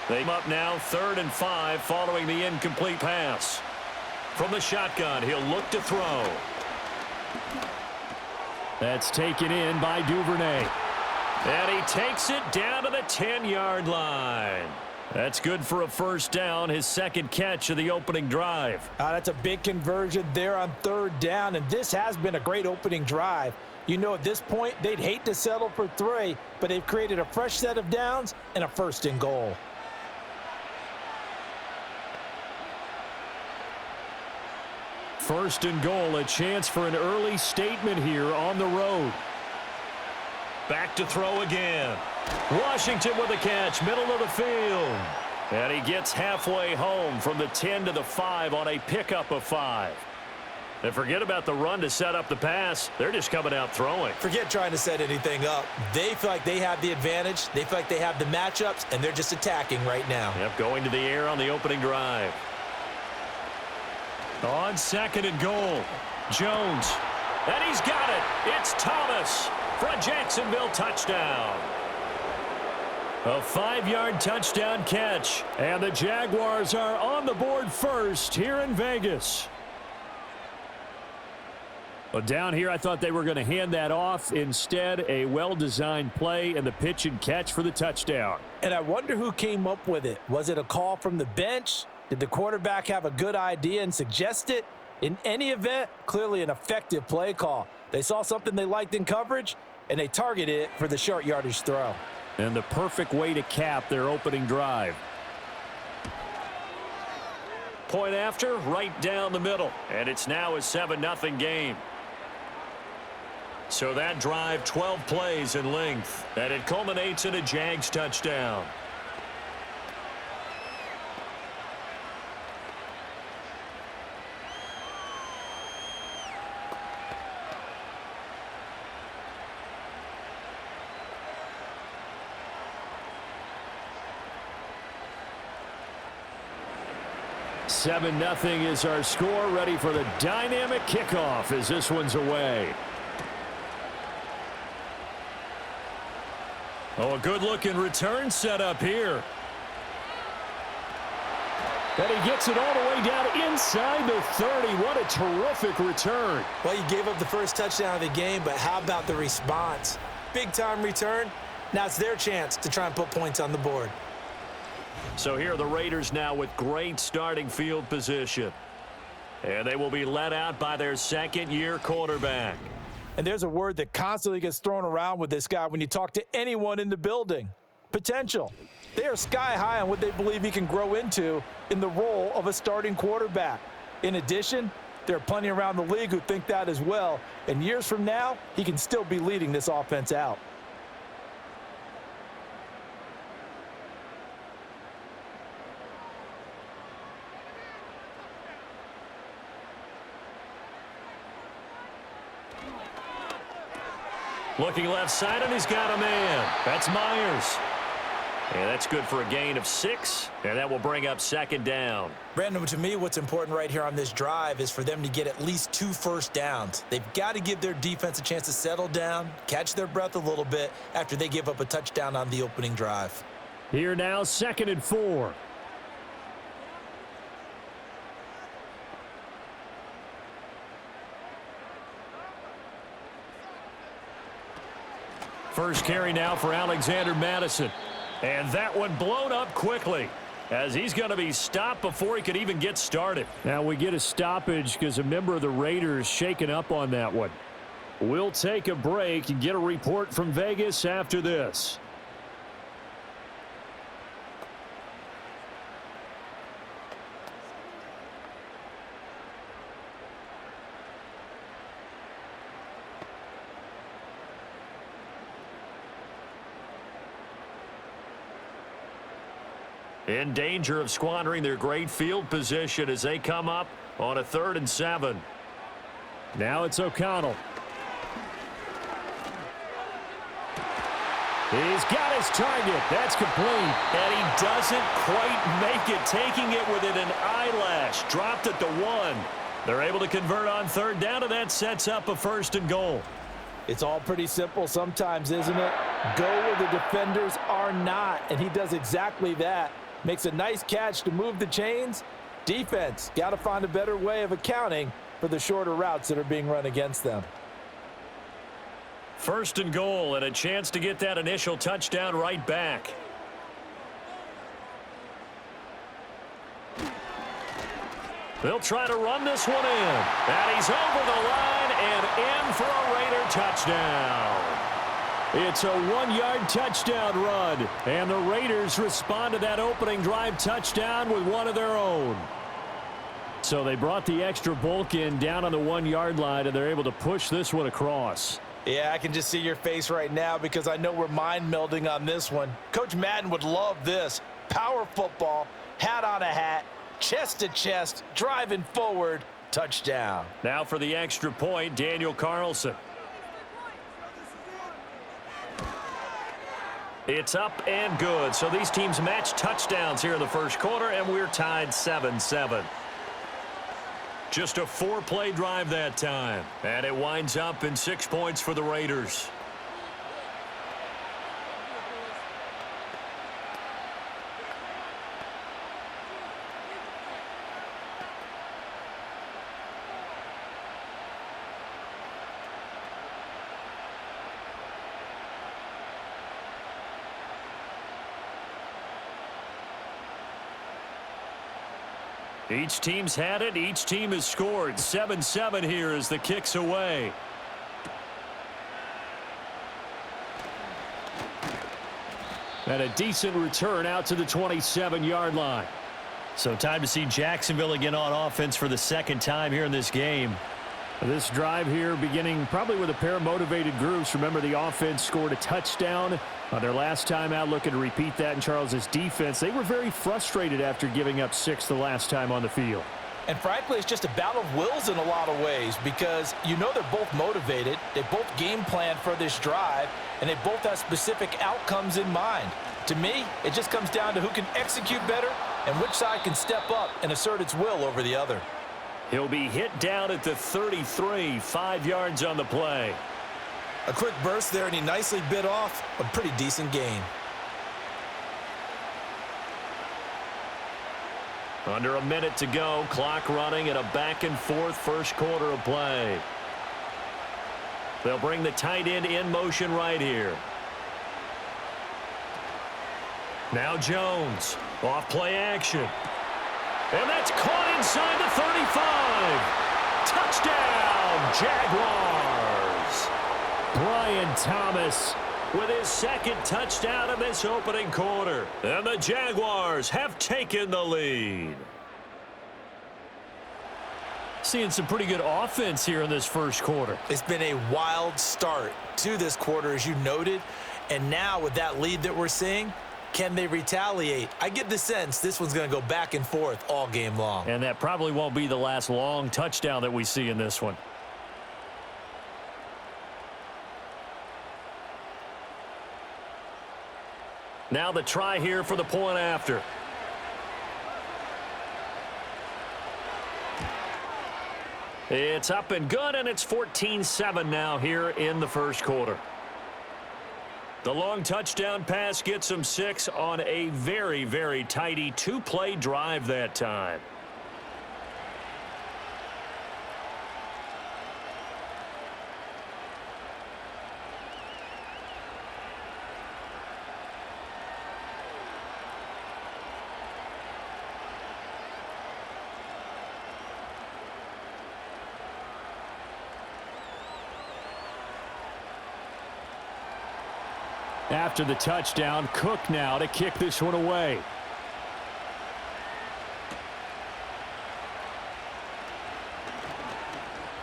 They're up now 3rd and 5 following the incomplete pass. From the shotgun, he'll look to throw. That's taken in by Duvernay. And he takes it down to the 10-yard line. That's good for a first down, his second catch of the opening drive. That's a big conversion there on 3rd down, and this has been a great opening drive. You know, at this point, they'd hate to settle for 3, but they've created a fresh set of downs and a 1st and goal. First and goal, a chance for an early statement here on the road. Back to throw again. Washington with a catch, middle of the field. And he gets halfway home from the 10 to the 5 on a pickup of 5. And forget about the run to set up the pass. They're just coming out throwing. Forget trying to set anything up. They feel like they have the advantage. They feel like they have the matchups, and they're just attacking right now. Yep, going to the air on the opening drive. On 2nd and goal, Jones. And he's got it. It's Thomas for a Jacksonville touchdown. A 5-yard touchdown catch. And the Jaguars are on the board first here in Vegas. Well, down here, I thought they were going to hand that off. Instead, a well-designed play and the pitch and catch for the touchdown. And I wonder who came up with it. Was it a call from the bench? Did the quarterback have a good idea and suggest it? In any event, clearly an effective play call. They saw something they liked in coverage, and they targeted it for the short yardage throw. And the perfect way to cap their opening drive. Point after, right down the middle. And it's now a 7-0 game. So that drive, 12 plays in length. And it culminates in a Jags touchdown. Seven 0 is our score, ready for the dynamic kickoff as this one's away. Oh, a good-looking return set up here. And he gets it all the way down inside the 30. What a terrific return. Well, you gave up the first touchdown of the game, but how about the response? Big-time return. Now it's their chance to try and put points on the board. So here are the Raiders now with great starting field position. And they will be led out by their second-year quarterback. And there's a word that constantly gets thrown around with this guy when you talk to anyone in the building. Potential. They are sky high on what they believe he can grow into in the role of a starting quarterback. In addition, there are plenty around the league who think that as well. And years from now, he can still be leading this offense out. Looking left side, and he's got a man. That's Myers. And that's good for a gain of 6, and that will bring up second down. Brandon, to me, what's important right here on this drive is for them to get at least 2 first downs. They've got to give their defense a chance to settle down, catch their breath a little bit after they give up a touchdown on the opening drive. Here now, 2nd and 4. First carry now for Alexander Madison. And that one blown up quickly as he's going to be stopped before he could even get started. Now we get a stoppage because a member of the Raiders shaken up on that one. We'll take a break and get a report from Vegas after this. In danger of squandering their great field position as they come up on a 3rd and 7. Now it's O'Connell. He's got his target. That's complete. And he doesn't quite make it, taking it within an eyelash. Dropped at the 1. They're able to convert on 3rd down, and that sets up a 1st and goal. It's all pretty simple sometimes, isn't it? Go where the defenders are not, and he does exactly that. Makes a nice catch to move the chains. Defense, got to find a better way of accounting for the shorter routes that are being run against them. First and goal, and a chance to get that initial touchdown right back. They'll try to run this one in. And he's over the line and in for a Raider touchdown. It's a 1-yard touchdown run, and the Raiders respond to that opening drive touchdown with one of their own. So they brought the extra bulk in down on the 1-yard line, and they're able to push this one across. Yeah, I can just see your face right now because I know we're mind melding on this one. Coach Madden would love this. Power football, hat on a hat, chest to chest, driving forward, touchdown. Now for the extra point, Daniel Carlson. It's up and good. So these teams match touchdowns here in the first quarter, and we're tied 7-7. Just a 4-play drive that time. And it winds up in 6 points for the Raiders. Each team's had it. Each team has scored. 7-7 here as the kick's away. And a decent return out to the 27-yard line. So time to see Jacksonville again on offense for the second time here in this game. This drive here beginning probably with a pair of motivated groups. Remember, the offense scored a touchdown on their last time out, looking to repeat that in Charles's defense. They were very frustrated after giving up 6 the last time on the field. And frankly, it's just a battle of wills in a lot of ways because you know they're both motivated. They both game plan for this drive, and they both have specific outcomes in mind. To me, it just comes down to who can execute better and which side can step up and assert its will over the other. He'll be hit down at the 33, 5 yards on the play. A quick burst there, and he nicely bit off a pretty decent gain. Under a minute to go, clock running at a back-and-forth first quarter of play. They'll bring the tight end in motion right here. Now Jones, off play action. And that's caught inside the 35. Touchdown, Jaguars. Brian Thomas with his second touchdown in this opening quarter. And the Jaguars have taken the lead. Seeing some pretty good offense here in this first quarter. It's been a wild start to this quarter, as you noted. And now with that lead that we're seeing, can they retaliate? I get the sense this one's going to go back and forth all game long. And that probably won't be the last long touchdown that we see in this one. Now the try here for the point after. It's up and good, and it's 14-7 now here in the first quarter. The long touchdown pass gets them 6 on a very, very tidy 2-play drive that time. After the touchdown, Cook now to kick this one away.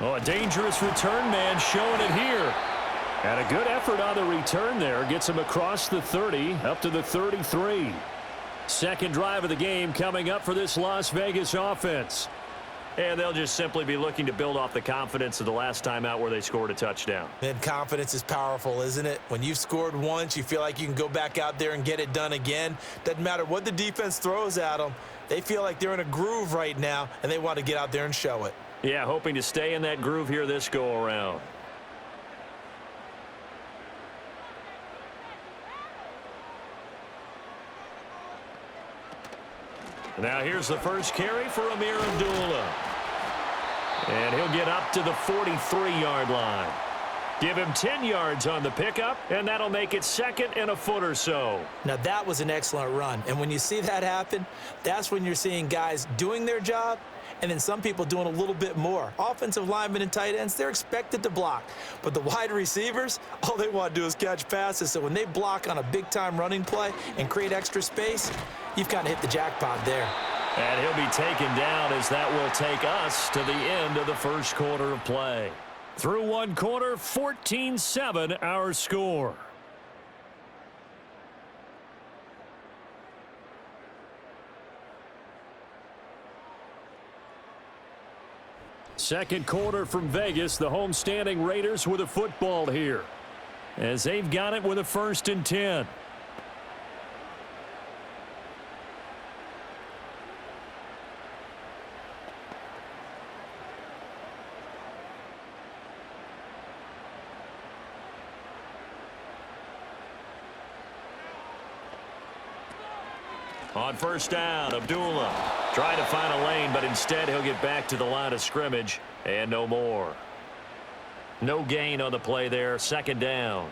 Oh, a dangerous return man showing it here. And a good effort on the return there. Gets him across the 30, up to the 33. Second drive of the game coming up for this Las Vegas offense. And they'll just simply be looking to build off the confidence of the last time out where they scored a touchdown. And confidence is powerful, isn't it? When you've scored once, you feel like you can go back out there and get it done again. Doesn't matter what the defense throws at them. They feel like they're in a groove right now, and they want to get out there and show it. Yeah, hoping to stay in that groove here this go-around. Now here's the first carry for Amir Abdullah. And he'll get up to the 43-yard line. Give him 10 yards on the pickup, and that'll make it second and a foot or so. Now, that was an excellent run. And when you see that happen, that's when you're seeing guys doing their job and then some people doing a little bit more. Offensive linemen and tight ends, they're expected to block. But the wide receivers, all they want to do is catch passes. So when they block on a big-time running play and create extra space, you've kind of hit the jackpot there. And he'll be taken down as that will take us to the end of the first quarter of play. Through one quarter, 14-7 our score. Second quarter from Vegas, the homestanding Raiders with a football here, as they've got it with a 1st and 10. On first down, Abdullah trying to find a lane, but instead he'll get back to the line of scrimmage and no more. No gain on the play there, 2nd down.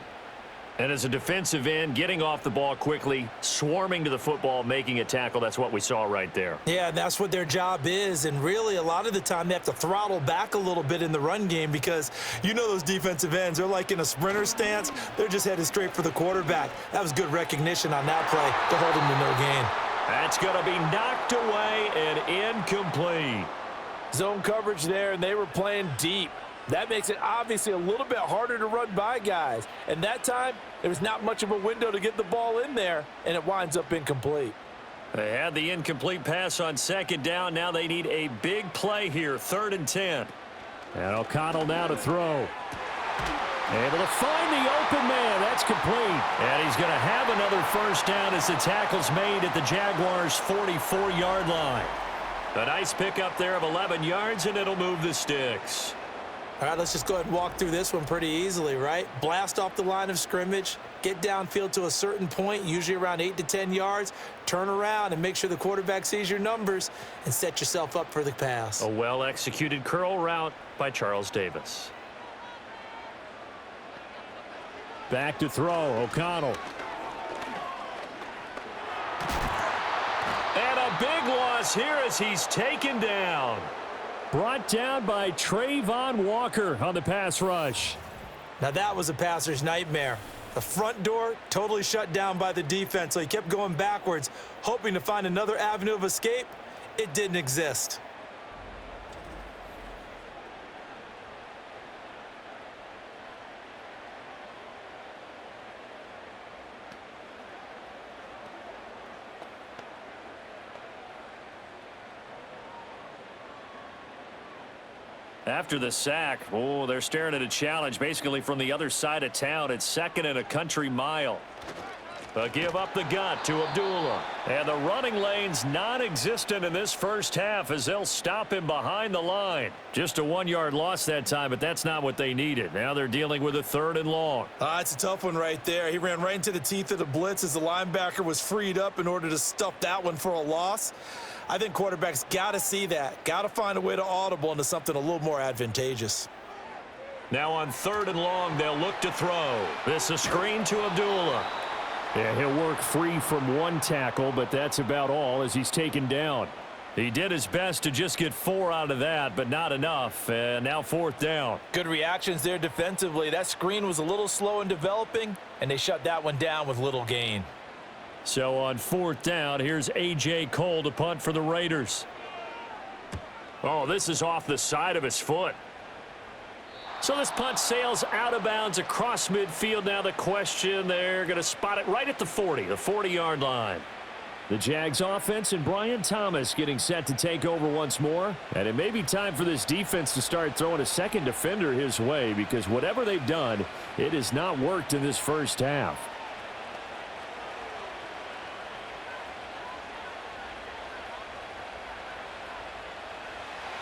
And as a defensive end, getting off the ball quickly, swarming to the football, making a tackle, that's what we saw right there. Yeah, that's what their job is, and really a lot of the time they have to throttle back a little bit in the run game because you know those defensive ends, they're like in a sprinter stance. They're just headed straight for the quarterback. That was good recognition on that play to hold him to no gain. That's going to be knocked away and incomplete. Zone coverage there, and they were playing deep. That makes it obviously a little bit harder to run by guys. And that time, there was not much of a window to get the ball in there, and it winds up incomplete. They had the incomplete pass on 2nd down. Now they need a big play here, 3rd and 10. And O'Connell now to throw. Able to find the open man. That's complete. And he's going to have another first down as the tackle's made at the Jaguars' 44-yard line. A nice pickup there of 11 yards, and it'll move the sticks. All right, let's just go ahead and walk through this one pretty easily, right? Blast off the line of scrimmage, get downfield to a certain point, usually around 8 to 10 yards, turn around and make sure the quarterback sees your numbers and set yourself up for the pass. A well-executed curl route by Charles Davis. Back to throw, O'Connell. And a big loss here as he's taken down. Brought down by Trayvon Walker on the pass rush. Now that was a passer's nightmare. The front door totally shut down by the defense, so he kept going backwards, hoping to find another avenue of escape. It didn't exist. After the sack, they're staring at a challenge basically from the other side of town. It's 2nd and a country mile. But give up the gut to Abdullah. And the running lane's non-existent in this first half as they'll stop him behind the line. Just a 1-yard loss that time, but that's not what they needed. Now they're dealing with a 3rd and long. It's a tough one right there. He ran right into the teeth of the blitz as the linebacker was freed up in order to stuff that one for a loss. I think quarterbacks got to see that. Got to find a way to audible into something a little more advantageous. Now on 3rd and long, they'll look to throw. This is a screen to Abdullah. Yeah, he'll work free from one tackle, but that's about all as he's taken down. He did his best to just get 4 out of that, but not enough. And now 4th down. Good reactions there defensively. That screen was a little slow in developing, and they shut that one down with little gain. So on 4th down, here's A.J. Cole to punt for the Raiders. Oh, this is off the side of his foot. So this punt sails out of bounds across midfield. Now the question, they're going to spot it right at the 40, the 40-yard line. The Jags offense and Brian Thomas getting set to take over once more. And it may be time for this defense to start throwing a second defender his way because whatever they've done, it has not worked in this first half.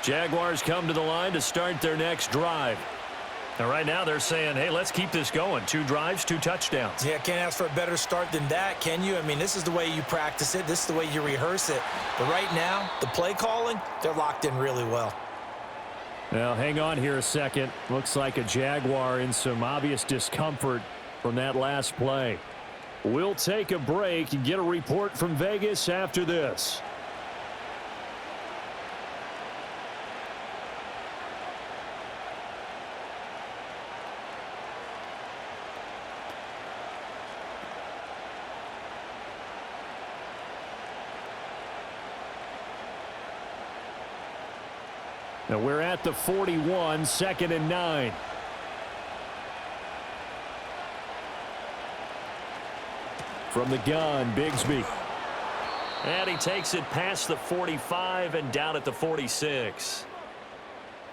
Jaguars come to the line to start their next drive. And right now they're saying, hey, let's keep this going. 2 drives, 2 touchdowns. Yeah, can't ask for a better start than that, can you? I mean, this is the way you practice it. This is the way you rehearse it. But right now, the play calling, they're locked in really well. Now, hang on here a second. Looks like a Jaguar in some obvious discomfort from that last play. We'll take a break and get a report from Vegas after this. Now we're at the 41, 2nd and 9. From the gun, Bigsby. And he takes it past the 45 and down at the 46.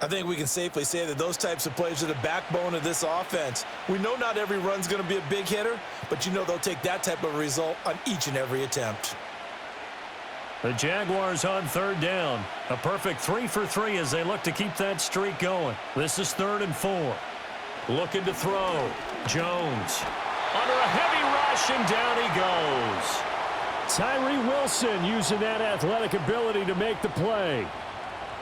I think we can safely say that those types of plays are the backbone of this offense. We know not every run's going to be a big hitter, but you know they'll take that type of result on each and every attempt. The Jaguars on 3rd down. A perfect 3 for 3 as they look to keep that streak going. This is 3rd and 4. Looking to throw. Jones. Under a heavy rush, and down he goes. Tyree Wilson using that athletic ability to make the play.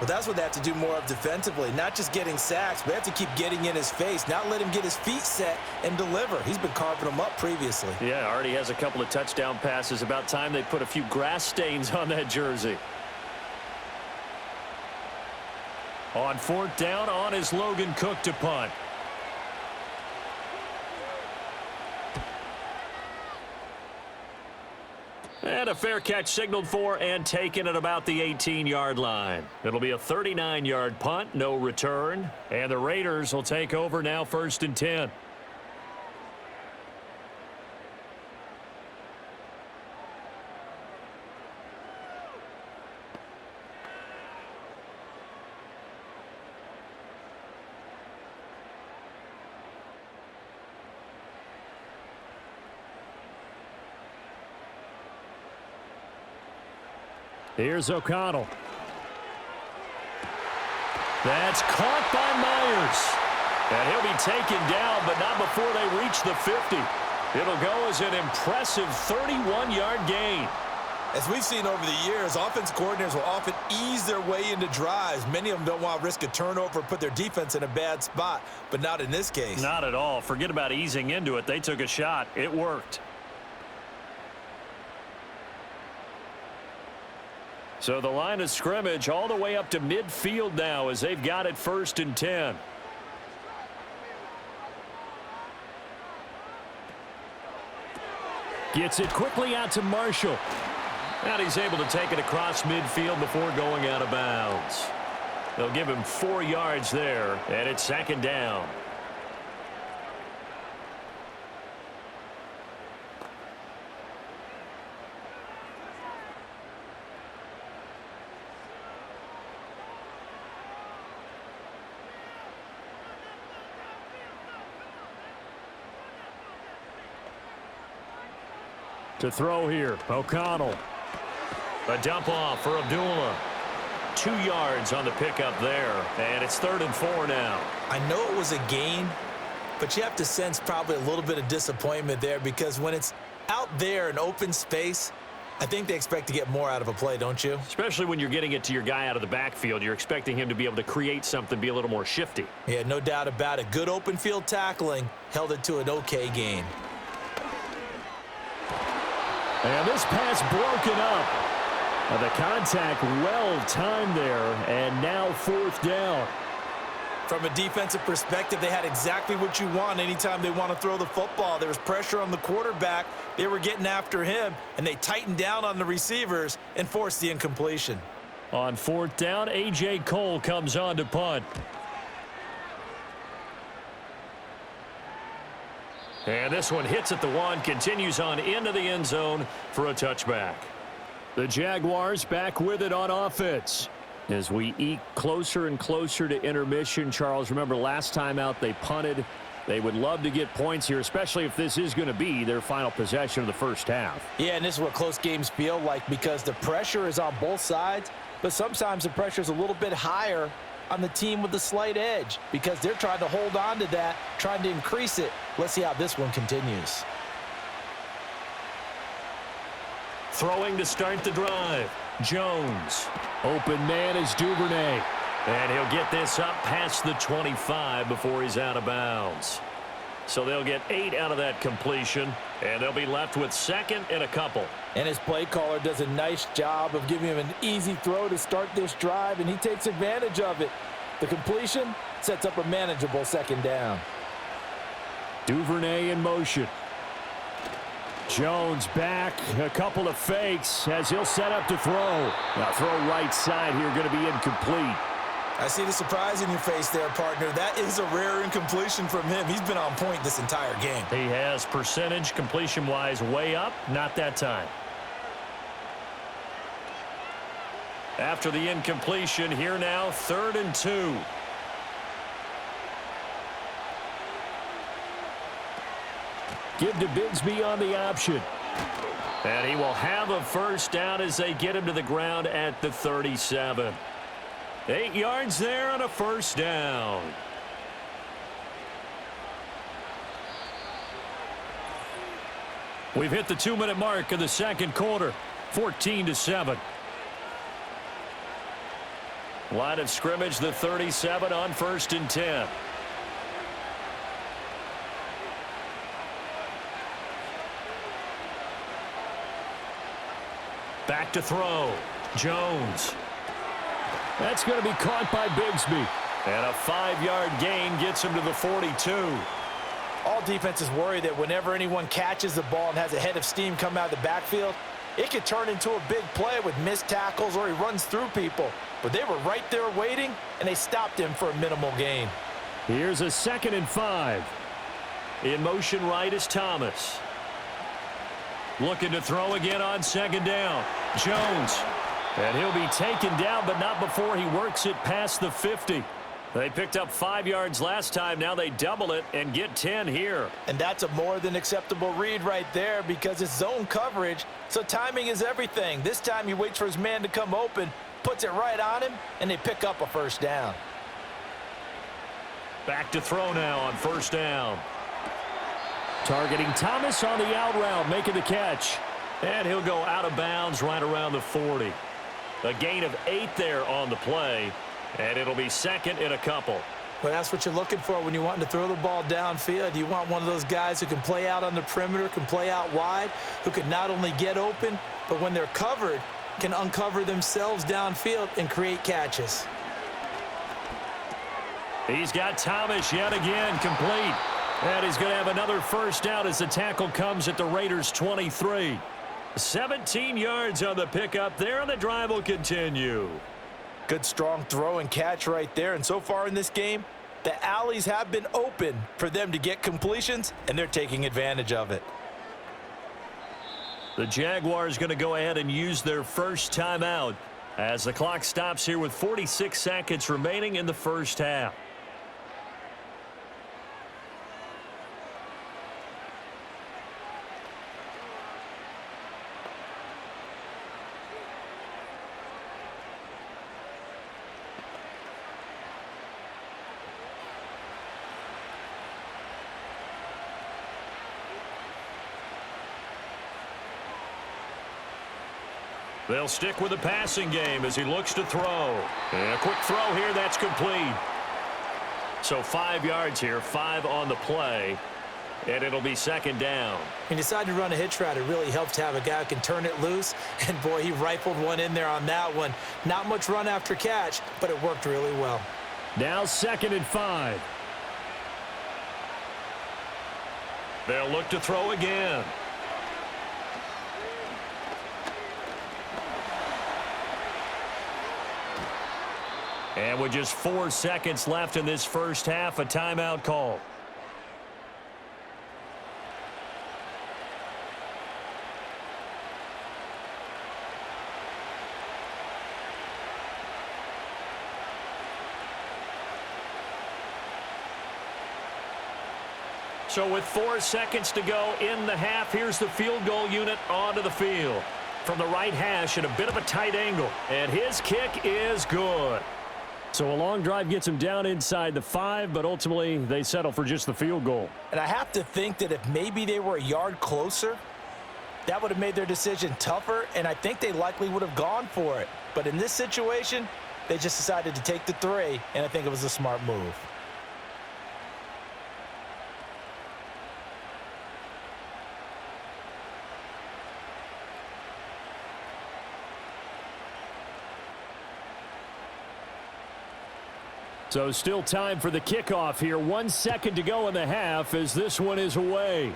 Well, that's what they have to do more of defensively. Not just getting sacks, but they have to keep getting in his face. Not let him get his feet set and deliver. He's been carving them up previously. Yeah, already has a couple of touchdown passes. About time they put a few grass stains on that jersey. On 4th down, on is Logan Cook to punt. And a fair catch signaled for and taken at about the 18-yard line. It'll be a 39-yard punt, no return. And the Raiders will take over now, 1st and 10. Here's O'Connell. That's caught by Myers. And he'll be taken down, but not before they reach the 50. It'll go as an impressive 31-yard gain. As we've seen over the years, offense coordinators will often ease their way into drives. Many of them don't want to risk a turnover or put their defense in a bad spot, but not in this case. Not at all. Forget about easing into it. They took a shot. It worked. So the line of scrimmage all the way up to midfield now as they've got it 1st and 10. Gets it quickly out to Marshall. And he's able to take it across midfield before going out of bounds. They'll give him 4 yards there, and it's 2nd down. To throw here, O'Connell. A dump off for Abdullah. 2 yards on the pickup there, and it's 3rd and 4 now. I know it was a gain, but you have to sense probably a little bit of disappointment there because when it's out there in open space, I think they expect to get more out of a play, don't you? Especially when you're getting it to your guy out of the backfield. You're expecting him to be able to create something, be a little more shifty. Yeah, no doubt about it. Good open field tackling held it to an okay gain. And this pass broken up. The contact well timed there, and now 4th down. From a defensive perspective, they had exactly what you want anytime they want to throw the football. There was pressure on the quarterback. They were getting after him, and they tightened down on the receivers and forced the incompletion. On 4th down, A.J. Cole comes on to punt. And this one hits at the 1, continues on into the end zone for a touchback. The Jaguars back with it on offense. As we eke closer and closer to intermission, Charles, remember last time out they punted. They would love to get points here, especially if this is going to be their final possession of the first half. Yeah, and this is what close games feel like because the pressure is on both sides, but sometimes the pressure is a little bit higher on the team with the slight edge because they're trying to hold on to that, trying to increase it. Let's see how this one continues. Throwing to start the drive. Jones. Open man is Duvernay. And he'll get this up past the 25 before he's out of bounds. So they'll get 8 out of that completion, and they'll be left with second and a couple. And his play caller does a nice job of giving him an easy throw to start this drive, and he takes advantage of it. The completion sets up a manageable second down. Duvernay in motion. Jones back, a couple of fakes as he'll set up to throw. Now throw right side here, going to be incomplete. I see the surprise in your face there, partner. That is a rare incompletion from him. He's been on point this entire game. He has percentage completion-wise way up, not that time. After the incompletion, here now, 3rd and 2. Give to Bigsby on the option. And he will have a first down as they get him to the ground at the 37. 8 yards there on a first down. We've hit the 2-minute mark of the second quarter. 14-7. Line of scrimmage, the 37 on 1st and 10. Back to throw. Jones. That's going to be caught by Bigsby. And a 5-yard gain gets him to the 42. All defenses worry that whenever anyone catches the ball and has a head of steam come out of the backfield, it could turn into a big play with missed tackles or he runs through people. But they were right there waiting, and they stopped him for a minimal gain. Here's a 2nd and 5. In motion right is Thomas. Looking to throw again on 2nd down. Jones. And he'll be taken down, but not before he works it past the 50. They picked up 5 yards last time. Now they double it and get 10 here. And that's a more than acceptable read right there because it's zone coverage, so timing is everything. This time he waits for his man to come open, puts it right on him, and they pick up a first down. Back to throw now on 1st down. Targeting Thomas on the out route, making the catch. And he'll go out of bounds right around the 40. A gain of 8 there on the play, and it'll be 2nd and a couple. Well, that's what you're looking for when you want to throw the ball downfield. You want one of those guys who can play out on the perimeter, can play out wide, who can not only get open, but when they're covered, can uncover themselves downfield and create catches. He's got Thomas yet again complete. And he's going to have another first down as the tackle comes at the Raiders' 23. 17 yards on the pickup there, and the drive will continue. Good strong throw and catch right there. And so far in this game, the alleys have been open for them to get completions, and they're taking advantage of it. The Jaguars going to go ahead and use their first timeout as the clock stops here with 46 seconds remaining in the first half. They'll stick with the passing game as he looks to throw. And a quick throw here, that's complete. So 5 yards here, 5 on the play, and it'll be 2nd down. He decided to run a hitch route. It really helps to have a guy who can turn it loose. And, boy, he rifled one in there on that one. Not much run after catch, but it worked really well. Now 2nd and 5. They'll look to throw again. And with just 4 seconds left in this first half, a timeout call. So with 4 seconds to go in the half, here's the field goal unit onto the field. From the right hash at a bit of a tight angle. And his kick is good. So a long drive gets them down inside the 5, but ultimately they settle for just the field goal. And I have to think that if maybe they were a yard closer, that would have made their decision tougher, and I think they likely would have gone for it. But in this situation, they just decided to take the 3, and I think it was a smart move. So still time for the kickoff here. 1 second to go in the half as this one is away.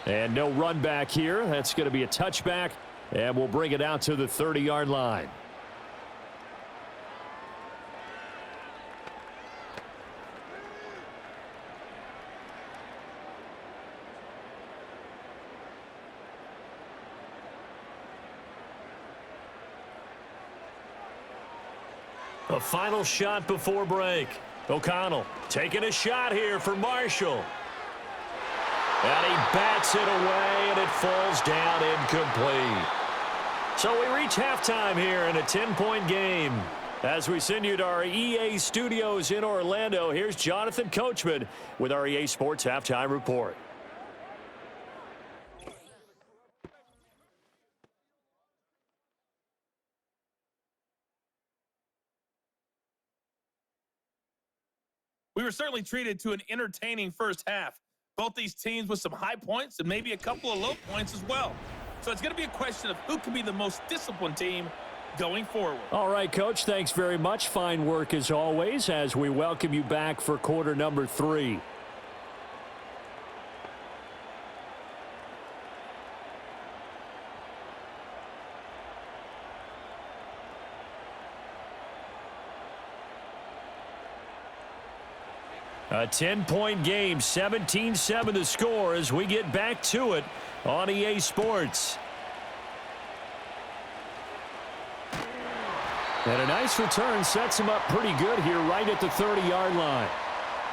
And no run back here. That's going to be a touchback, and we'll bring it out to the 30-yard line. A final shot before break. O'Connell taking a shot here for Marshall. And he bats it away, and it falls down incomplete. So we reach halftime here in a 10-point game. As we send you to our EA studios in Orlando, here's Jonathan Coachman with our EA Sports Halftime Report. We were certainly treated to an entertaining first half. Both these teams with some high points and maybe a couple of low points as well. So it's going to be a question of who can be the most disciplined team going forward. All right, Coach, thanks very much. Fine work as always as we welcome you back for quarter number 3. A 10-point game, 17-7 the score as we get back to it on EA Sports. And a nice return sets him up pretty good here right at the 30-yard line.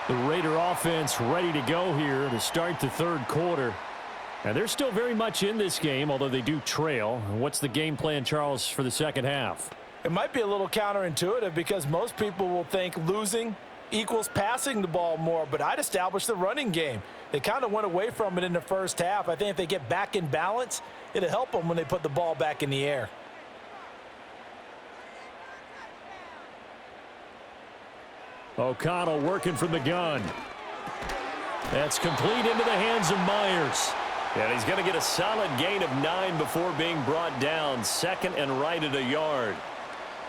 The Raider offense ready to go here to start the third quarter. And they're still very much in this game, although they do trail. What's the game plan, Charles, for the second half? It might be a little counterintuitive because most people will think losing equals passing the ball more, but I'd establish the running game. They kind of went away from it in the first half. I think if they get back in balance, it'll help them when they put the ball back in the air. O'Connell working from the gun. That's complete into the hands of Myers. And he's going to get a solid gain of 9 before being brought down. Second and right at a yard.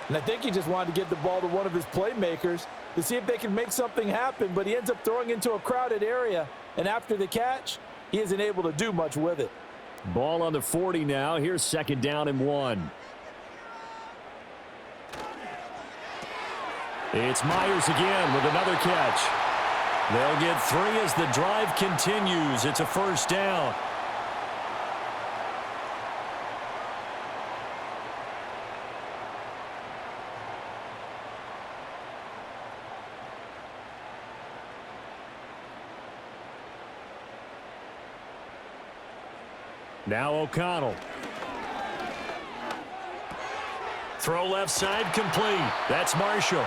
And I think he just wanted to get the ball to one of his playmakers to see if they can make something happen, but he ends up throwing into a crowded area, and after the catch, he isn't able to do much with it. Ball on the 40 now. Here's second down and 1. It's Myers again with another catch. They'll get 3 as the drive continues. It's a first down. Now O'Connell. Throw left side complete. That's Marshall.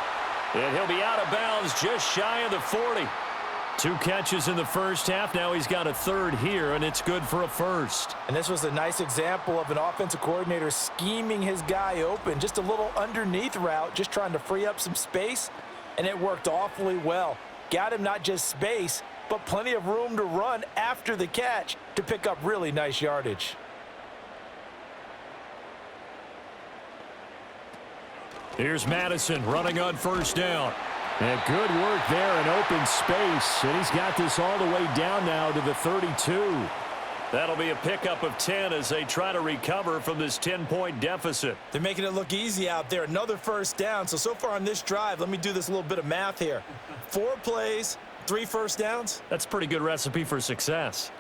And he'll be out of bounds just shy of the 40. 2 catches in the first half. Now he's got a third here, and it's good for a first. And this was a nice example of an offensive coordinator scheming his guy open. Just a little underneath route, just trying to free up some space, and it worked awfully well. Got him not just space, but plenty of room to run after the catch to pick up really nice yardage. Here's Madison running on first down. And good work there in open space. And he's got this all the way down now to the 32. That'll be a pickup of 10 as they try to recover from this 10-point deficit. They're making it look easy out there. Another first down. So far on this drive, let me do this little bit of math here. 4 plays, 3 first downs. That's a pretty good recipe for success.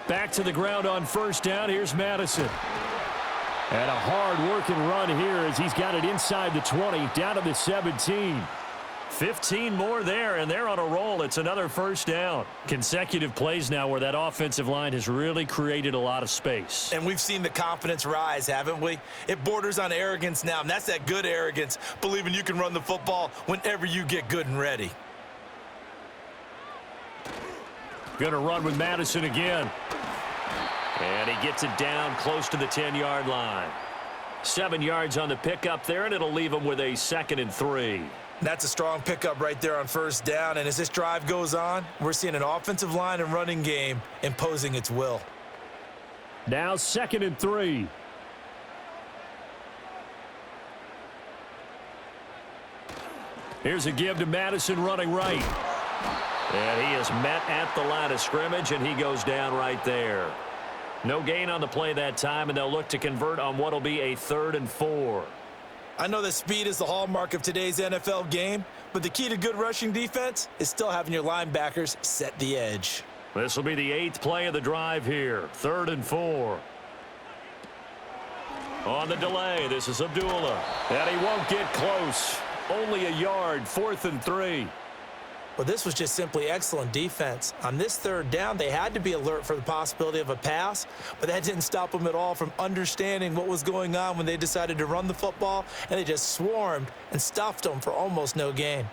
Back to the ground on first down. Here's Madison. And a hard-working run here as he's got it inside the 20, down to the 17. 15 more there, and they're on a roll. It's another first down. Consecutive plays now where that offensive line has really created a lot of space. And we've seen the confidence rise, haven't we? It borders on arrogance now, and that's that good arrogance, believing you can run the football whenever you get good and ready. Going to run with Madison again. And he gets it down close to the 10-yard line. 7 yards on the pickup there, and it'll leave him with a 2nd and 3. That's a strong pickup right there on first down. And as this drive goes on, we're seeing an offensive line and running game imposing its will. Now 2nd and 3. Here's a give to Madison running right. And he is met at the line of scrimmage, and he goes down right there. No gain on the play that time, and they'll look to convert on what will be a 3rd and 4. I know that speed is the hallmark of today's NFL game, but the key to good rushing defense is still having your linebackers set the edge. This will be the 8th play of the drive here. 3rd and 4. On the delay, this is Abdullah. And he won't get close. Only a yard, 4th and 3. Well, this was just simply excellent defense. On this 3rd down, they had to be alert for the possibility of a pass, but that didn't stop them at all from understanding what was going on when they decided to run the football, and they just swarmed and stuffed them for almost no gain.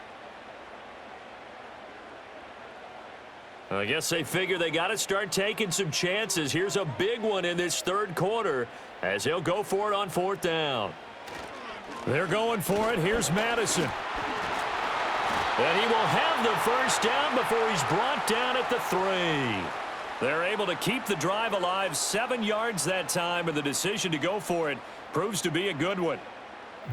I guess they figure they got to start taking some chances. Here's a big one in this 3rd quarter as he'll go for it on 4th down. They're going for it. Here's Madison. And he will have the first down before he's brought down at the 3. They're able to keep the drive alive, 7 yards that time, and the decision to go for it proves to be a good one.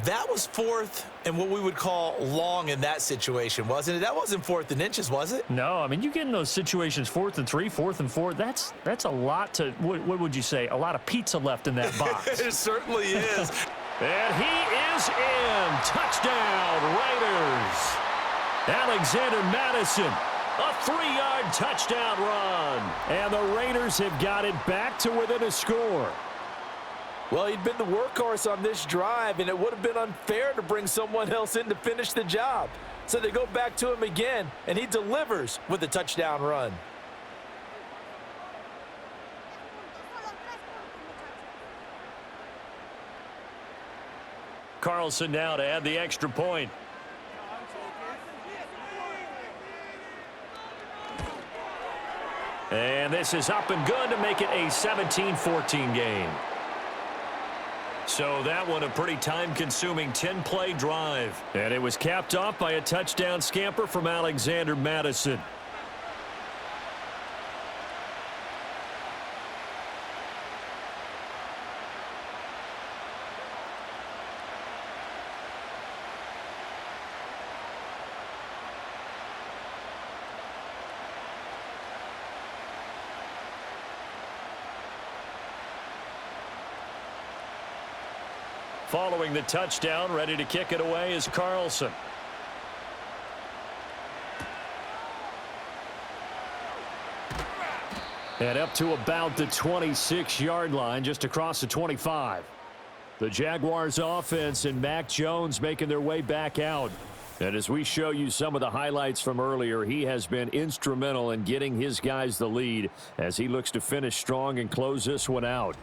That was 4th and what we would call long in that situation, wasn't it? That wasn't 4th and inches, was it? No, I mean, you get in those situations, 4th and 3, 4th and 4, that's a lot to, what would you say, a lot of pizza left in that box. It certainly is. And he is in. Touchdown, Raiders. Alexander Madison, a 3-yard touchdown run. And the Raiders have got it back to within a score. Well, he'd been the workhorse on this drive, and it would have been unfair to bring someone else in to finish the job. So they go back to him again, and he delivers with a touchdown run. Carlson now to add the extra point. And this is up and good to make it a 17-14 game. So that one a pretty time-consuming 10-play drive. And it was capped off by a touchdown scamper from Alexander Madison. Following the touchdown, ready to kick it away is Carlson. And up to about the 26-yard line, just across the 25. The Jaguars offense and Mac Jones making their way back out. And as we show you some of the highlights from earlier, he has been instrumental in getting his guys the lead as he looks to finish strong and close this one out.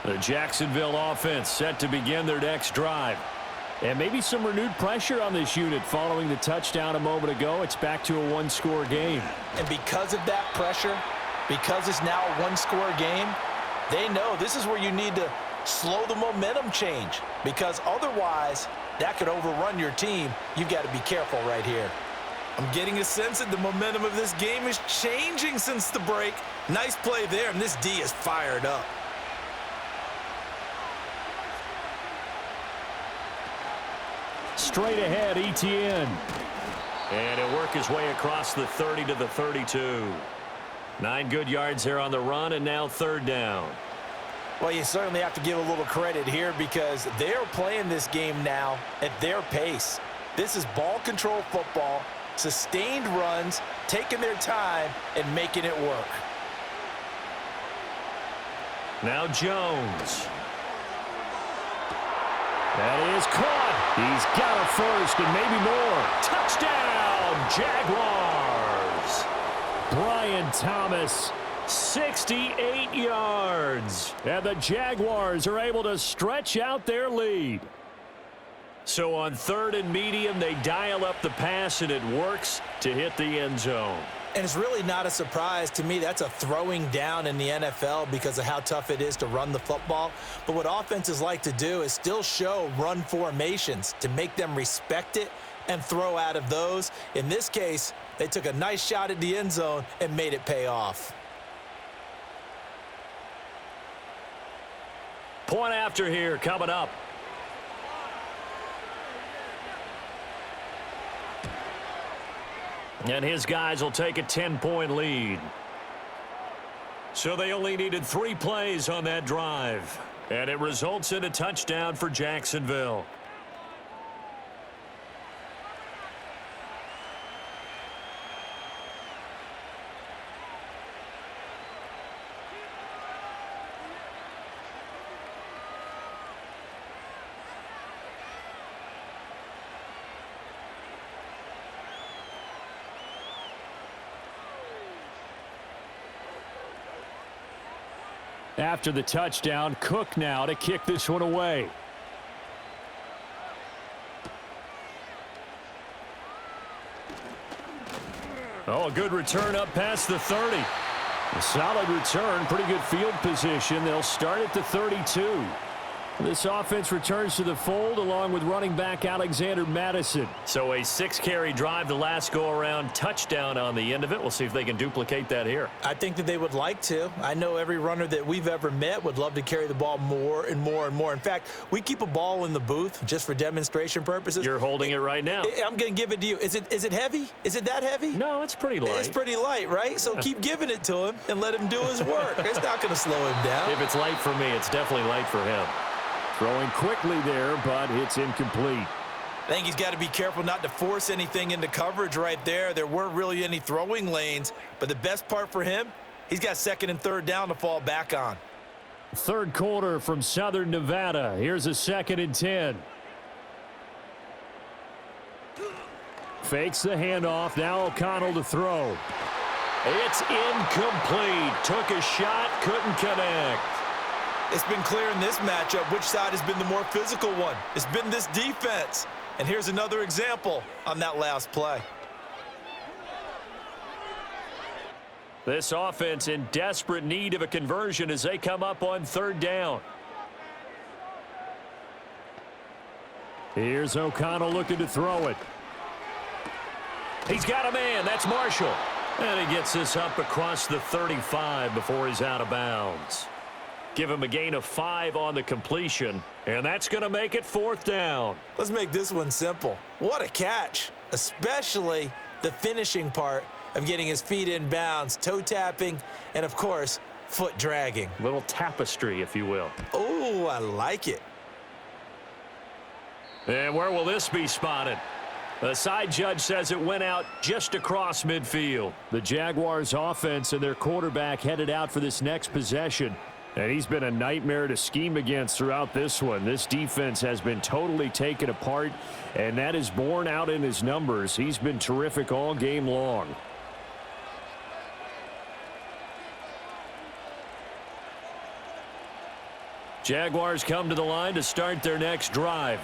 The Jacksonville offense set to begin their next drive. And maybe some renewed pressure on this unit following the touchdown a moment ago. It's back to a one-score game. And because of that pressure, because it's now a one-score game, they know this is where you need to slow the momentum change, because otherwise that could overrun your team. You've got to be careful right here. I'm getting a sense that the momentum of this game is changing since the break. Nice play there, and this D is fired up. Straight ahead, ETN. And he'll work his way across the 30 to the 32. 9 good yards here on the run, and now 3rd down. Well, you certainly have to give a little credit here because they're playing this game now at their pace. This is ball control football, sustained runs, taking their time, and making it work. Now Jones. That is caught. He's got a first and maybe more. Touchdown, Jaguars. Brian Thomas, 68 yards. And the Jaguars are able to stretch out their lead. So on 3rd and medium, they dial up the pass, and it works to hit the end zone. And it's really not a surprise to me. That's a throwing down in the NFL because of how tough it is to run the football. But what offenses like to do is still show run formations to make them respect it and throw out of those. In this case, they took a nice shot at the end zone and made it pay off. Point after here coming up. And his guys will take a 10-point lead. So they only needed 3 plays on that drive. And it results in a touchdown for Jacksonville. After the touchdown, Cook now to kick this one away. Oh, a good return up past the 30. A solid return, pretty good field position. They'll start at the 32. This offense returns to the fold along with running back Alexander Madison. So a 6-carry drive the last go-around, touchdown on the end of it. We'll see if they can duplicate that here. I think that they would like to. I know every runner that we've ever met would love to carry the ball more and more and more. In fact, we keep a ball in the booth just for demonstration purposes. You're holding it right now. I'm going to give it to you. Is it heavy? Is it that heavy? No, it's pretty light. It's pretty light, right? So keep giving it to him and let him do his work. It's not going to slow him down. If it's light for me, it's definitely light for him. Throwing quickly there, but it's incomplete. I think he's got to be careful not to force anything into coverage right there. There weren't really any throwing lanes, but the best part for him, he's got 2nd and 3rd down to fall back on. 3rd quarter from Southern Nevada. Here's a 2nd and 10. Fakes the handoff. Now O'Connell to throw. It's incomplete. Took a shot, couldn't connect. It's been clear in this matchup which side has been the more physical one. It's been this defense. And here's another example on that last play. This offense in desperate need of a conversion as they come up on 3rd down. Here's O'Connell looking to throw it. He's got a man. That's Marshall. And he gets this up across the 35 before he's out of bounds. Give him a gain of 5 on the completion, and that's going to make it 4th down. Let's make this one simple. What a catch, especially the finishing part of getting his feet in bounds, toe tapping, and, of course, foot dragging. Little tapestry, if you will. Oh, I like it. And where will this be spotted? The side judge says it went out just across midfield. The Jaguars offense and their quarterback headed out for this next possession. And he's been a nightmare to scheme against throughout this one. This defense has been totally taken apart, and that is borne out in his numbers. He's been terrific all game long. Jaguars come to the line to start their next drive.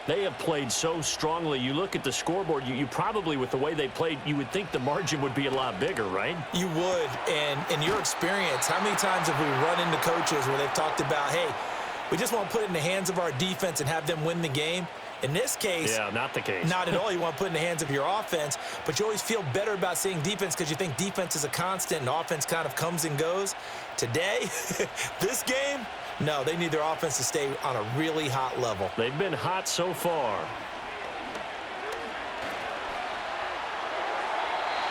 They have played so strongly. You look at the scoreboard, you probably, with the way they played, you would think the margin would be a lot bigger, right? You would. And in your experience, how many times have we run into coaches where they've talked about, hey, we just want to put it in the hands of our defense and have them win the game? In this case, yeah, not the case. Not at all. You want to put it in the hands of your offense, but you always feel better about seeing defense because you think defense is a constant and offense kind of comes and goes. Today, this game, no, they need their offense to stay on a really hot level. They've been hot so far.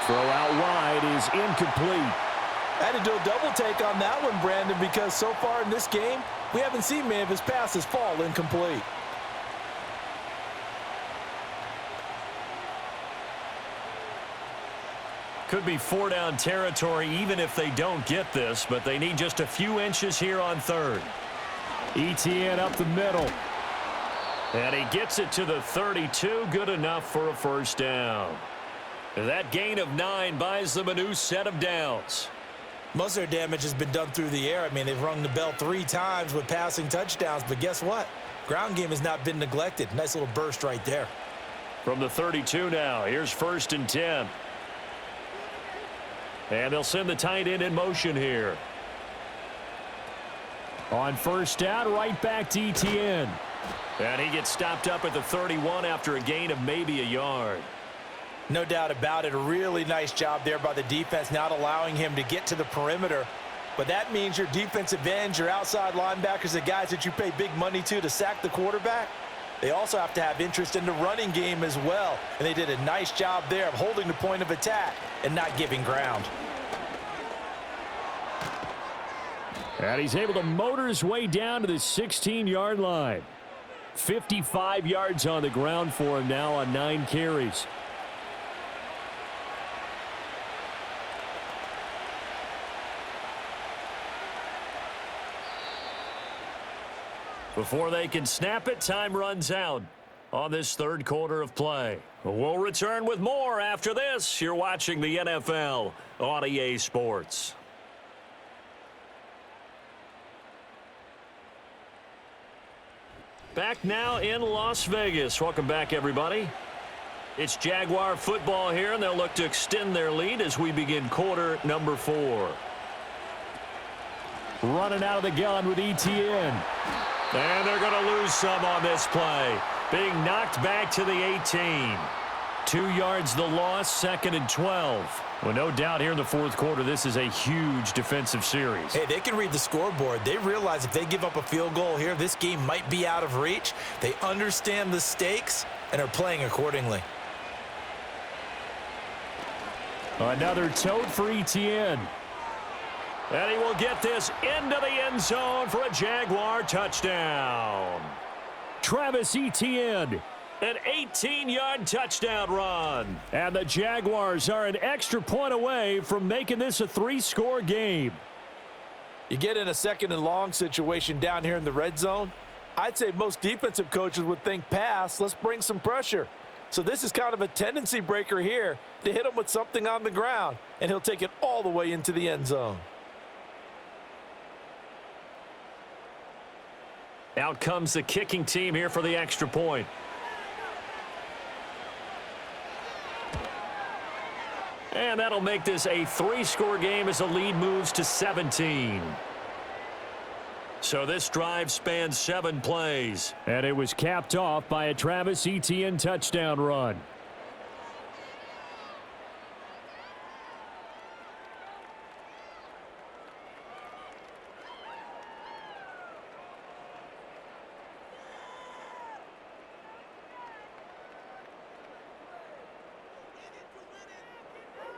Throw out wide is incomplete. I had to do a double take on that one, Brandon, because so far in this game, we haven't seen many of his passes fall incomplete. Could be 4-down territory even if they don't get this, but they need just a few inches here on third. Etienne up the middle. And he gets it to the 32, good enough for a first down. That gain of 9 buys them a new set of downs. Most of their damage has been done through the air. I mean, they've rung the bell 3 times with passing touchdowns, but guess what? Ground game has not been neglected. Nice little burst right there. From the 32 now, here's 1st and 10. And they'll send the tight end in motion here. On first down, right back to Etienne. And he gets stopped up at the 31 after a gain of maybe a yard. No doubt about it. A really nice job there by the defense, not allowing him to get to the perimeter. But that means your defensive ends, your outside linebackers, the guys that you pay big money to sack the quarterback, they also have to have interest in the running game as well. And they did a nice job there of holding the point of attack and not giving ground. And he's able to motor his way down to the 16-yard line. 55 yards on the ground for him now on 9 carries. Before they can snap it, time runs out on this third quarter of play. We'll return with more after this. You're watching the NFL on EA Sports. Back now in Las Vegas. Welcome back, everybody. It's Jaguar football here, and they'll look to extend their lead as we begin quarter number 4. Running out of the gun with Etienne. And they're going to lose some on this play. Being knocked back to the 18. 2 yards the loss, 2nd and 12. Well, no doubt here in the fourth quarter, this is a huge defensive series. Hey, they can read the scoreboard. They realize if they give up a field goal here, this game might be out of reach. They understand the stakes and are playing accordingly. Another tote for Etienne. And he will get this into the end zone for a Jaguar touchdown. Travis Etienne. An 18-yard touchdown run. And the Jaguars are an extra point away from making this a 3-score game. You get in a 2nd and long situation down here in the red zone, I'd say most defensive coaches would think pass, let's bring some pressure. So this is kind of a tendency breaker here to hit him with something on the ground, and he'll take it all the way into the end zone. Out comes the kicking team here for the extra point. And that'll make this a 3-score game as the lead moves to 17. So this drive spans 7 plays. And it was capped off by a Travis Etienne touchdown run.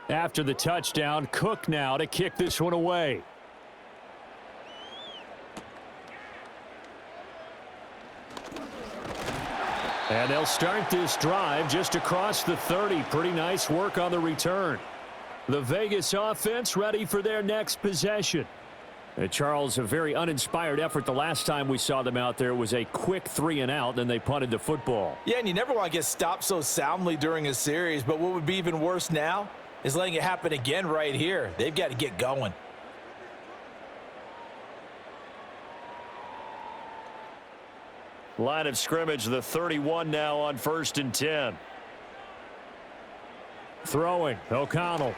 After the touchdown, Cook now to kick this one away. And they'll start this drive just across the 30. Pretty nice work on the return. The Vegas offense ready for their next possession. Charles, a very uninspired effort the last time we saw them out there. Was a quick 3-and-out, and they punted the football. Yeah, and you never want to get stopped so soundly during a series, but what would be even worse now is letting it happen again right here. They've got to get going. Line of scrimmage, the 31 now on 1st and 10. Throwing, O'Connell.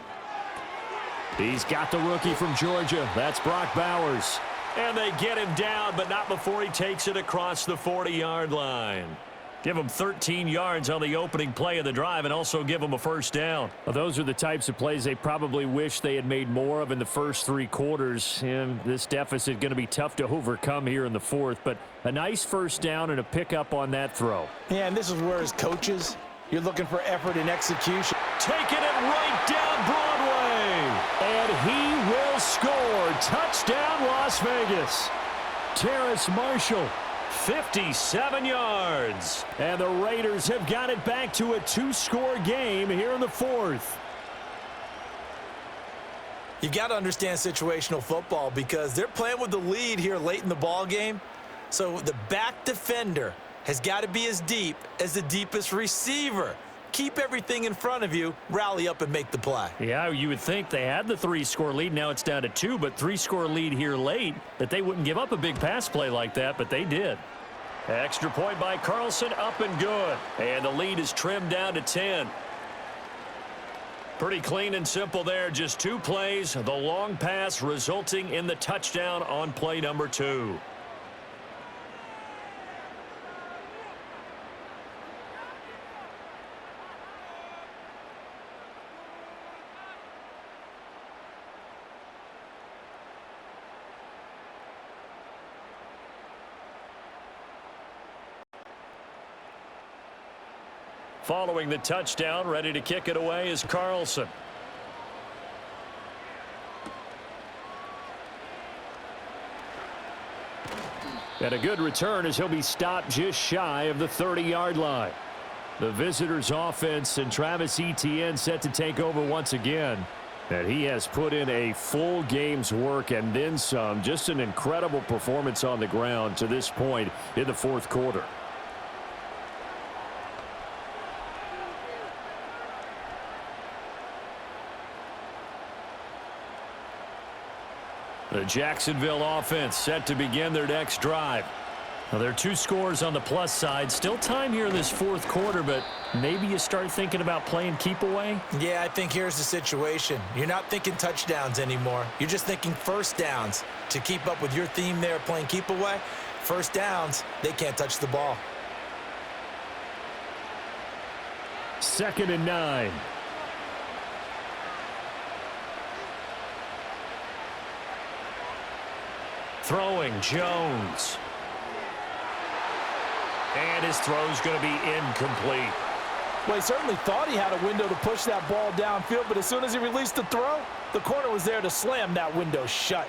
He's got the rookie from Georgia. That's Brock Bowers. And they get him down, but not before he takes it across the 40-yard line. Give him 13 yards on the opening play of the drive and also give him a first down. Well, those are the types of plays they probably wish they had made more of in the first 3 quarters. And this deficit going to be tough to overcome here in the fourth. But a nice first down and a pickup on that throw. Yeah, and this is where as coaches, you're looking for effort and execution. Taking it right down Broadway. And he will touchdown, Las Vegas. Terrace Marshall, 57 yards. And the Raiders have got it back to a two-score game here in the fourth. You got to understand situational football because they're playing with the lead here late in the ball game. So the back defender has got to be as deep as the deepest receiver. Keep everything in front of you, rally up and make the play. Yeah, you would think they had the three-score lead. Now it's down to two, but three-score lead here late, that they wouldn't give up a big pass play like that, but they did. Extra point by Carlson, up and good. And the lead is trimmed down to 10. Pretty clean and simple there. Just two plays. The long pass resulting in the touchdown on play number 2. Following the touchdown, ready to kick it away is Carlson. And a good return as he'll be stopped just shy of the 30-yard line. The visitors' offense and Travis Etienne set to take over once again. And he has put in a full game's work and then some. Just an incredible performance on the ground to this point in the fourth quarter. The Jacksonville offense set to begin their next drive. Now, there are 2 scores on the plus side. Still time here in this fourth quarter, but maybe you start thinking about playing keep away? Yeah, I think here's the situation. You're not thinking touchdowns anymore. You're just thinking first downs. To keep up with your theme there playing keep away, first downs, they can't touch the ball. 2nd and 9. Throwing, Jones. And his throw's going to be incomplete. Well, he certainly thought he had a window to push that ball downfield, but as soon as he released the throw, the corner was there to slam that window shut.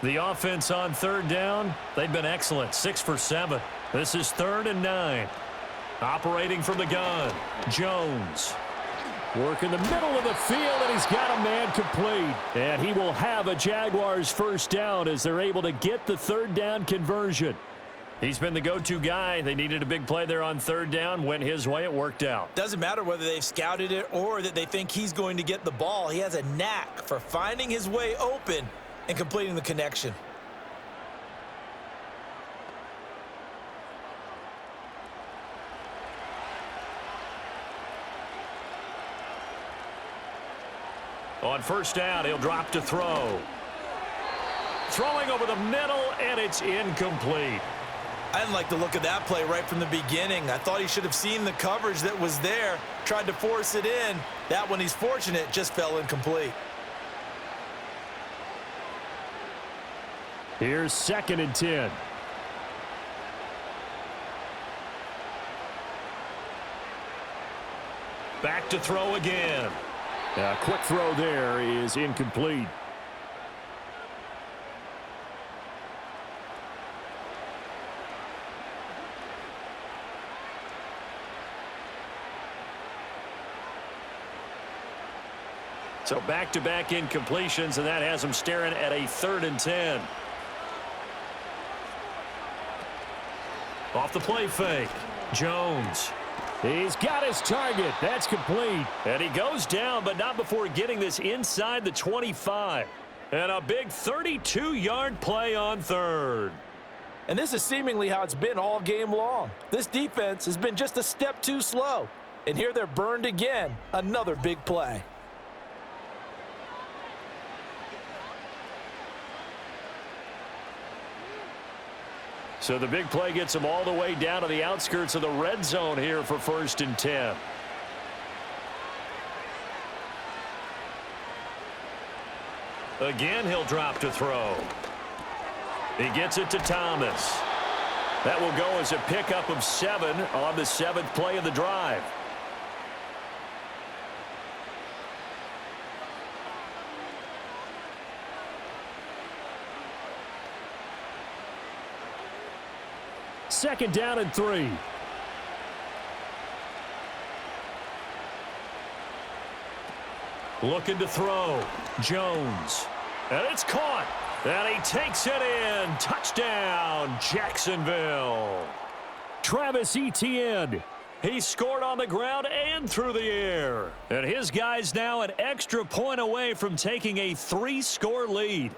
The offense on 3rd down, they've been excellent. 6 for 7. This is 3rd and 9. Operating from the gun, Jones. Work in the middle of the field, and he's got a man complete. And he will have a Jaguars first down as they're able to get the 3rd down conversion. He's been the go-to guy. They needed a big play there on 3rd down. Went his way. It worked out. Doesn't matter whether they've scouted it or that they think he's going to get the ball. He has a knack for finding his way open and completing the connection. On 1st down, he'll drop to throw. Throwing over the middle, and it's incomplete. I didn't like the look of that play right from the beginning. I thought he should have seen the coverage that was there, tried to force it in. That one, he's fortunate, just fell incomplete. Here's 2nd and 10. Back to throw again. A quick throw there is incomplete. So back-to-back incompletions, and that has them staring at a 3rd and 10. Off the play fake, Jones. He's got his target. That's complete. And he goes down, but not before getting this inside the 25. And a big 32-yard play on 3rd. And this is seemingly how it's been all game long. This defense has been just a step too slow. And here they're burned again. Another big play. So the big play gets them all the way down to the outskirts of the red zone here for 1st and 10. Again, he'll drop to throw. He gets it to Thomas. That will go as a pickup of 7 on the 7th play of the drive. 2nd down and 3. Looking to throw. Jones. And it's caught. And he takes it in. Touchdown, Jacksonville. Travis Etienne. He scored on the ground and through the air. And his guys now an extra point away from taking a 3-score lead.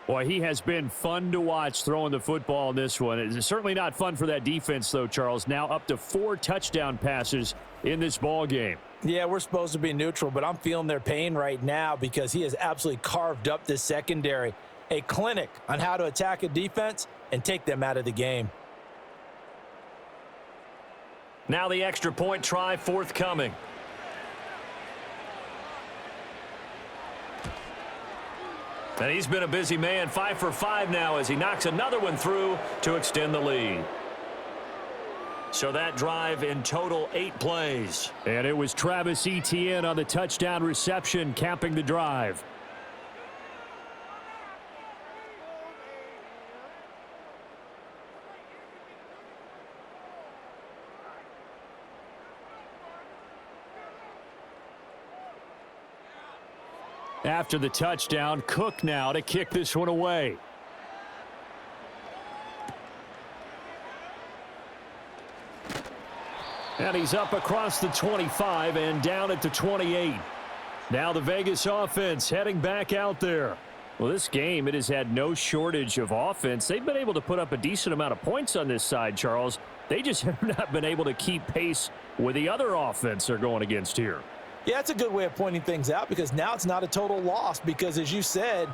Boy, he has been fun to watch throwing the football in this one. It's certainly not fun for that defense, though, Charles. Now up to 4 touchdown passes in this ball game. Yeah, we're supposed to be neutral, but I'm feeling their pain right now because he has absolutely carved up this secondary. A clinic on how to attack a defense and take them out of the game. Now the extra point try forthcoming. And he's been a busy man, 5 for 5 now as he knocks another one through to extend the lead. So that drive in total 8 plays. And it was Travis Etienne on the touchdown reception capping the drive. After the touchdown, Cook now to kick this one away. And he's up across the 25 and down at the 28. Now the Vegas offense heading back out there. Well, this game, it has had no shortage of offense. They've been able to put up a decent amount of points on this side, Charles. They just have not been able to keep pace with the other offense they're going against here. Yeah, that's a good way of pointing things out because now it's not a total loss because, as you said,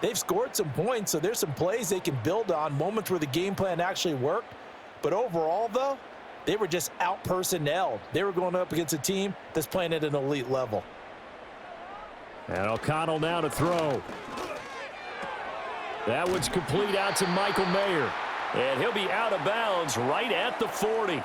they've scored some points, so there's some plays they can build on, moments where the game plan actually worked. But overall, though, they were just out-personnelled. They were going up against a team that's playing at an elite level. And O'Connell now to throw. That one's complete out to Michael Mayer. And he'll be out of bounds right at the 40.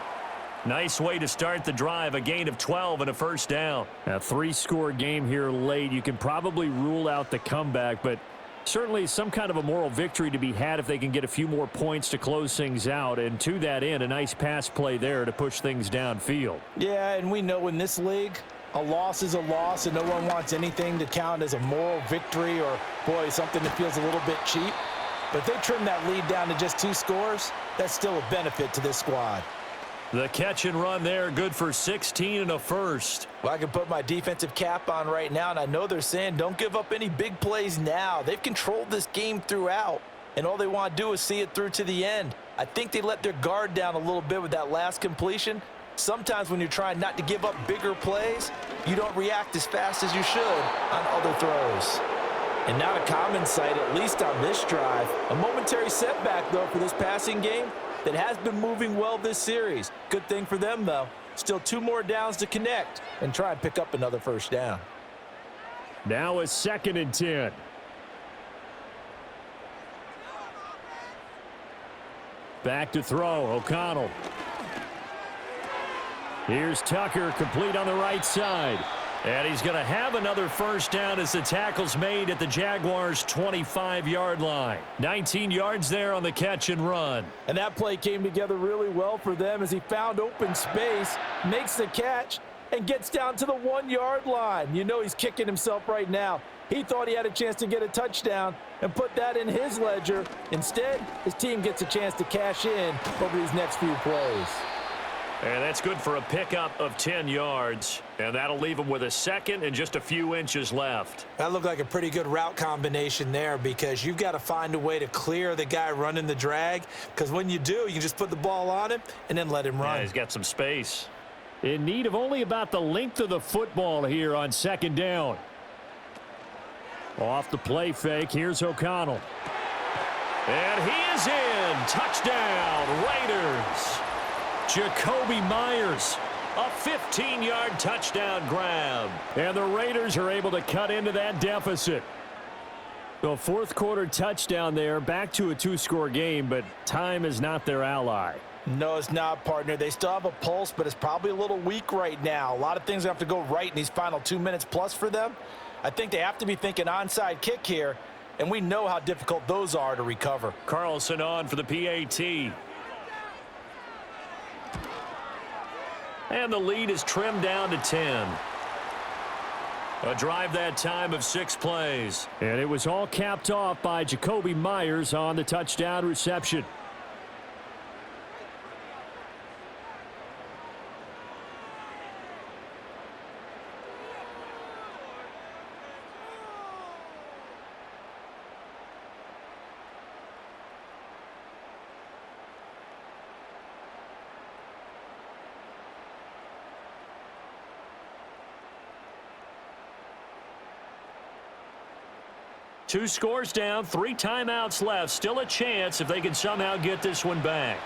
Nice way to start the drive, a gain of 12 and a first down. A 3-score game here late. You can probably rule out the comeback, but certainly some kind of a moral victory to be had if they can get a few more points to close things out. And to that end, a nice pass play there to push things downfield. Yeah, and we know in this league, a loss is a loss, and no one wants anything to count as a moral victory or, boy, something that feels a little bit cheap. But if they trim that lead down to just 2 scores, that's still a benefit to this squad. The catch and run there, good for 16 and a first. Well, I can put my defensive cap on right now, and I know they're saying don't give up any big plays now. They've controlled this game throughout, and all they want to do is see it through to the end. I think they let their guard down a little bit with that last completion. Sometimes when you're trying not to give up bigger plays, you don't react as fast as you should on other throws. And not a common sight, at least on this drive. A momentary setback, though, for this passing game that has been moving well this series. Good thing for them, though. Still 2 more downs to connect and try and pick up another first down. Now a 2nd and 10. Back to throw, O'Connell. Here's Tucker, complete on the right side. And he's going to have another first down as the tackle's made at the Jaguars' 25-yard line. 19 yards there on the catch and run. And that play came together really well for them as he found open space, makes the catch, and gets down to the 1-yard line. You know he's kicking himself right now. He thought he had a chance to get a touchdown and put that in his ledger. Instead, his team gets a chance to cash in over these next few plays. And that's good for a pickup of 10 yards. And that'll leave him with a 2nd and just a few inches left. That looked like a pretty good route combination there because you've got to find a way to clear the guy running the drag. Because when you do, you can just put the ball on him and then let him run. Yeah, he's got some space. In need of only about the length of the football here on 2nd down. Off the play fake, here's O'Connell. And he is in. Touchdown, Raiders. Jacoby Myers, a 15-yard touchdown grab. And the Raiders are able to cut into that deficit. The 4th quarter touchdown there, back to a 2-score game, but time is not their ally. No, it's not, partner. They still have a pulse, but it's probably a little weak right now. A lot of things have to go right in these final 2 minutes plus for them. I think they have to be thinking onside kick here, and we know how difficult those are to recover. Carlson on for the PAT. And the lead is trimmed down to 10. A drive that time of 6 plays. And it was all capped off by Jacoby Myers on the touchdown reception. Two scores down, 3 timeouts left. Still a chance if they can somehow get this one back.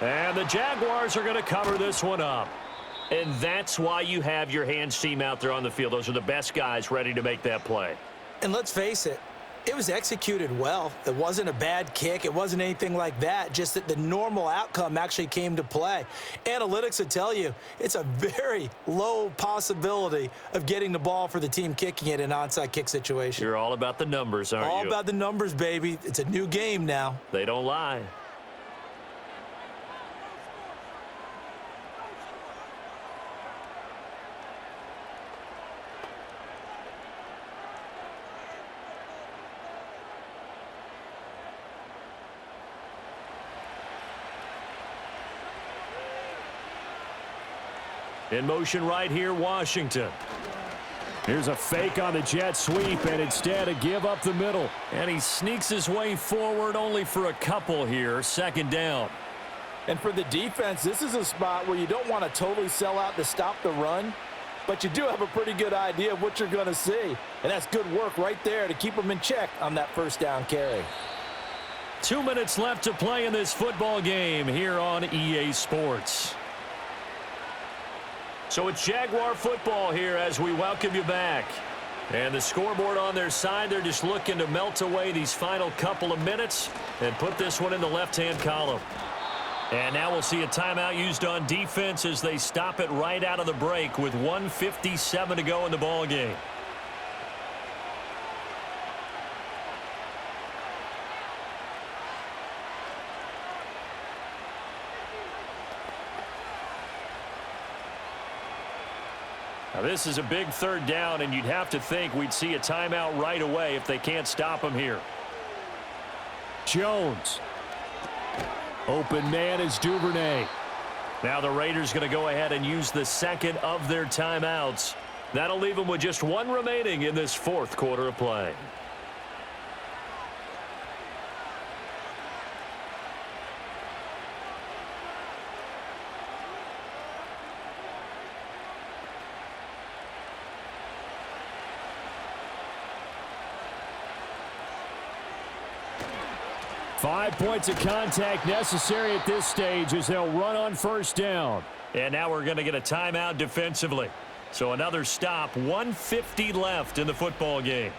And the Jaguars are going to cover this one up. And that's why you have your hands team out there on the field. Those are the best guys ready to make that play. And let's face it, it was executed well. It wasn't a bad kick. It wasn't anything like that. Just that the normal outcome actually came to play. Analytics would tell you it's a very low possibility of getting the ball for the team kicking it in an onside kick situation. You're all about the numbers, aren't you? All about the numbers, baby. It's a new game now. They don't lie. In motion right here, Washington. Here's a fake on the jet sweep, and instead a give up the middle. And he sneaks his way forward only for a couple here. 2nd down. And for the defense, this is a spot where you don't want to totally sell out to stop the run, but you do have a pretty good idea of what you're going to see. And that's good work right there to keep them in check on that 1st down carry. 2 minutes left to play in this football game here on EA Sports. So it's Jaguar football here as we welcome you back. And the scoreboard on their side, they're just looking to melt away these final couple of minutes and put this one in the left-hand column. And now we'll see a timeout used on defense as they stop it right out of the break with 1:57 to go in the ball game. Now this is a big 3rd down, and you'd have to think we'd see a timeout right away if they can't stop him here. Jones. Open man is Duvernay. Now the Raiders going to go ahead and use the 2nd of their timeouts. That'll leave them with just 1 remaining in this 4th quarter of play. Five points of contact necessary at this stage as they'll run on 1st down. And now we're going to get a timeout defensively. So another stop, 1:50 left in the football game.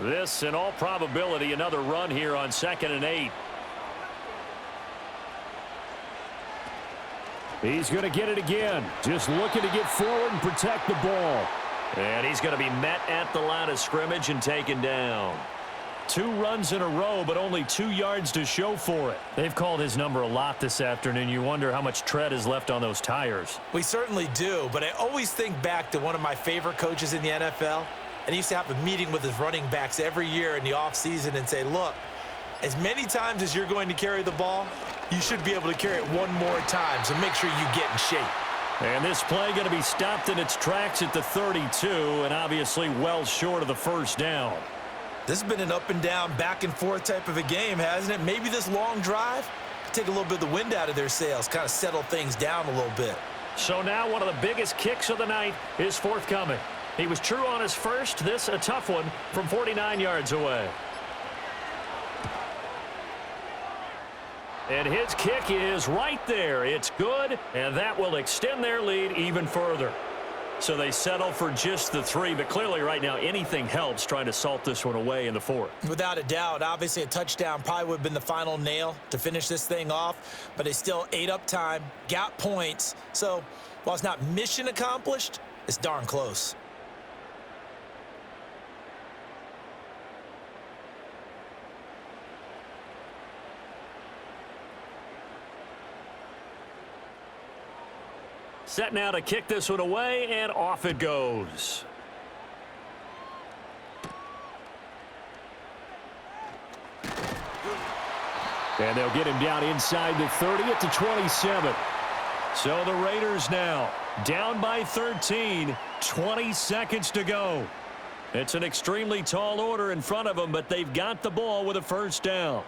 This, in all probability, another run here on 2nd and 8. He's going to get it again. Just looking to get forward and protect the ball. And he's going to be met at the line of scrimmage and taken down. 2 runs in a row, but only 2 yards to show for it. They've called his number a lot this afternoon. You wonder how much tread is left on those tires. We certainly do, but I always think back to one of my favorite coaches in the NFL. And he used to have a meeting with his running backs every year in the offseason and say, look, as many times as you're going to carry the ball, you should be able to carry it 1 more time, so make sure you get in shape. And this play going to be stopped in its tracks at the 32, and obviously well short of the 1st down. This has been an up and down, back and forth type of a game, hasn't it? Maybe this long drive take a little bit of the wind out of their sails, kind of settle things down a little bit. So now one of the biggest kicks of the night is forthcoming. He was true on his first. This a tough one from 49 yards away. And his kick is right there. It's good, and that will extend their lead even further. So they settle for just the 3, but clearly right now anything helps trying to salt this one away in the 4th. Without a doubt, obviously a touchdown probably would have been the final nail to finish this thing off, but they still ate up time, got points. So while it's not mission accomplished, it's darn close. Set now to kick this one away, and off it goes. And they'll get him down inside the 30 at the 27. So the Raiders now down by 13, 20 seconds to go. It's an extremely tall order in front of them, but they've got the ball with a first down.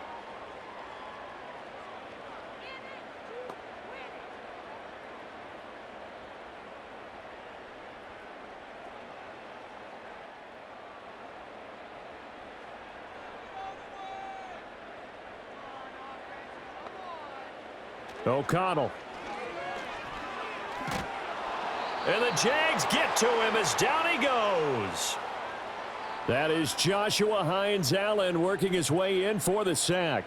O'Connell. And the Jags get to him as down he goes. That is Joshua Hines-Allen working his way in for the sack.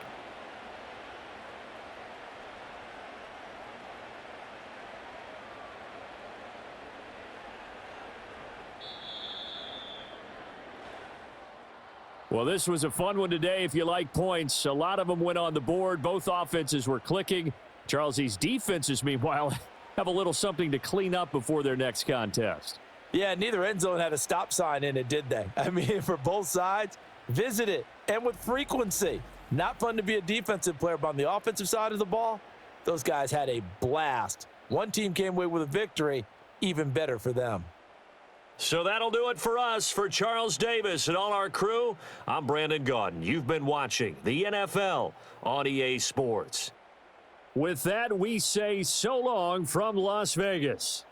Well, this was a fun one today if you like points. A lot of them went on the board. Both offenses were clicking. Charles, these defenses, meanwhile, have a little something to clean up before their next contest. Yeah, neither end zone had a stop sign in it, did they? I mean, for both sides, visit it, and with frequency. Not fun to be a defensive player, but on the offensive side of the ball, those guys had a blast. One team came away with a victory, even better for them. So that'll do it for us. For Charles Davis and all our crew, I'm Brandon Gaudin. You've been watching the NFL on EA Sports. With that, we say so long from Las Vegas.